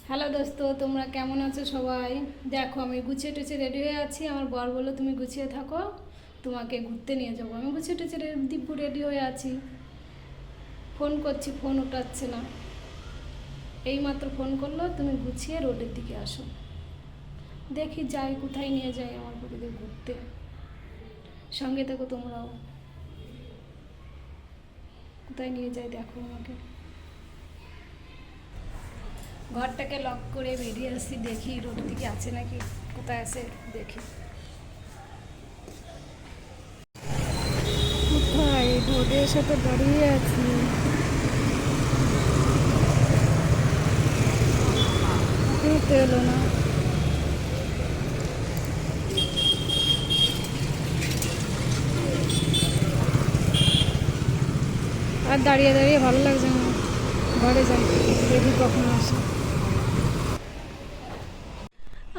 Hello দোস্ত, তোমরা কেমন আছো সবাই? দেখো, আমি গুছিয়ে টুছিয়ে রেডি হয়ে আছি। আমার বর বললো তুমি গুছিয়ে থাকো, তোমাকে ঘুরতে নিয়ে যাবো। আমি গুছিয়ে টুছিয়ে দিব্যু রেডি হয়ে আছি। ফোন করছি, ফোন ওঠাচ্ছে না। এইমাত্র ফোন করলো তুমি গুছিয়ে রোডের দিকে আসো। দেখি যাই, কোথায় নিয়ে যাই আমার বউকে ঘুরতে। সঙ্গে থেকো তোমরাও। কোথায় নিয়ে যাই দেখো আমাকে। ঘরটাকে লক করে বেরিয়ে আসি, দেখি রোডের দিকে আছে নাকি, কোথায় আছে দেখি। কোথায়? রোডের সাথে দাঁড়িয়ে আছি। তো এলো না। আর দাঁড়িয়ে দাঁড়িয়ে ভালো লাগছে না। ঘরে যাই, দেখি কখন আসে।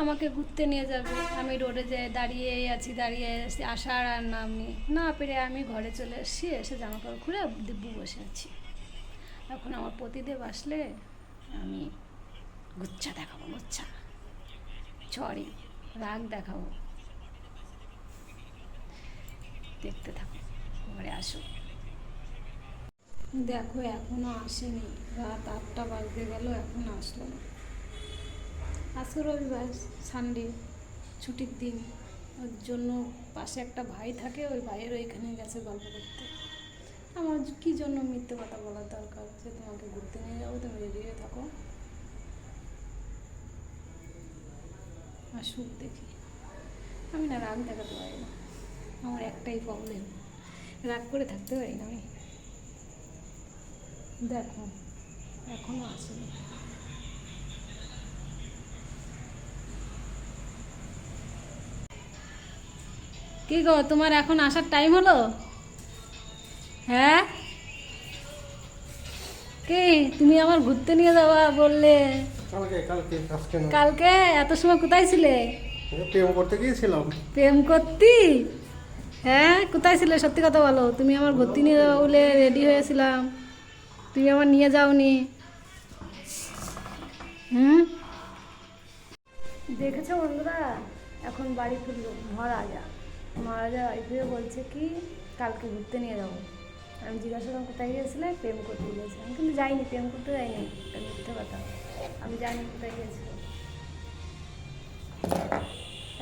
আমাকে ঘুরতে নিয়ে যাবে, আমি রোডে যাই, দাঁড়িয়ে আছি, আসার আর নাম নেই। না পেরে আমি ঘরে চলে এসেছি, এসে জামা কাপড় খুলে দিব্যু বসে আছি। এখন আমার পতিদেব আসলে আমি গুচ্ছা দেখাবো, গুচ্ছা সরি, রাগ দেখাবো। দেখতে থাকো, ঘরে আসো। দেখো এখনো আসেনি, রাত 8টা বাজতে গেল, এখনো আসলো না। আজকে রবিবার, সানডে, ছুটির দিন। ওর জন্য পাশে একটা ভাই থাকে, ওই ভাইয়ের ওইখানে গেছে গল্প করতে। আমার কী জন্য মিথ্যে কথা বলার দরকার যে তোমাকে ঘুরতে নিয়ে যাবো, তুমি রেডি হয়ে থাকো, আসুক দেখি। আমি না রাগ দেখাতে পারি না, আমার একটাই প্রবলেম, রাগ করে থাকতে পারি না আমি। দেখো এখনো আসেনি। কি গো, তোমার এখন আসার টাইম হলো? হ্যাঁ, কি তুমি আমার ঘুরতে নিয়ে যাওয়া বললে? কালকে কালকে আজকে না। কালকে এত সময় কোথায় ছিলে? প্রেম করতে গিয়েছিলাম। প্রেম করতি? হ্যাঁ, কোথায় ছিলে সত্যি কথা বলো। তুমি আমার ঘুরতে নিয়ে যাওয়া বলে রেডি হয়েছিলাম, তুমি আমার নিয়ে যাওনি। হুম, দেখেছো বন্ধুরা, এখন বাড়ি ফিরলো মহারাজা। মহারাজা বাড়ি ফিরে বলছে কি কালকে ঘুরতে নিয়ে যাবো। আমি জিজ্ঞাসা করলাম কোথায় গিয়েছিলে? প্রেম করতে গিয়েছিলাম। কিন্তু যাইনি, প্রেম করতে যাইনি, এটা মিথ্যে কথা। আমি জানি কোথায় গিয়েছিল।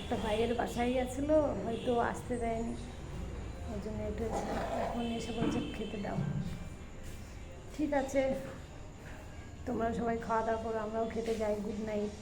একটা ভাইয়ের বাসায় গেছিলো, হয়তো আসতে দেয়নি, ওই জন্য একটু এখন এসে বলছে খেতে দাও। ঠিক আছে, তোমরা সবাই খাওয়া দাওয়া করো, আমরাও খেতে যাই। Good night.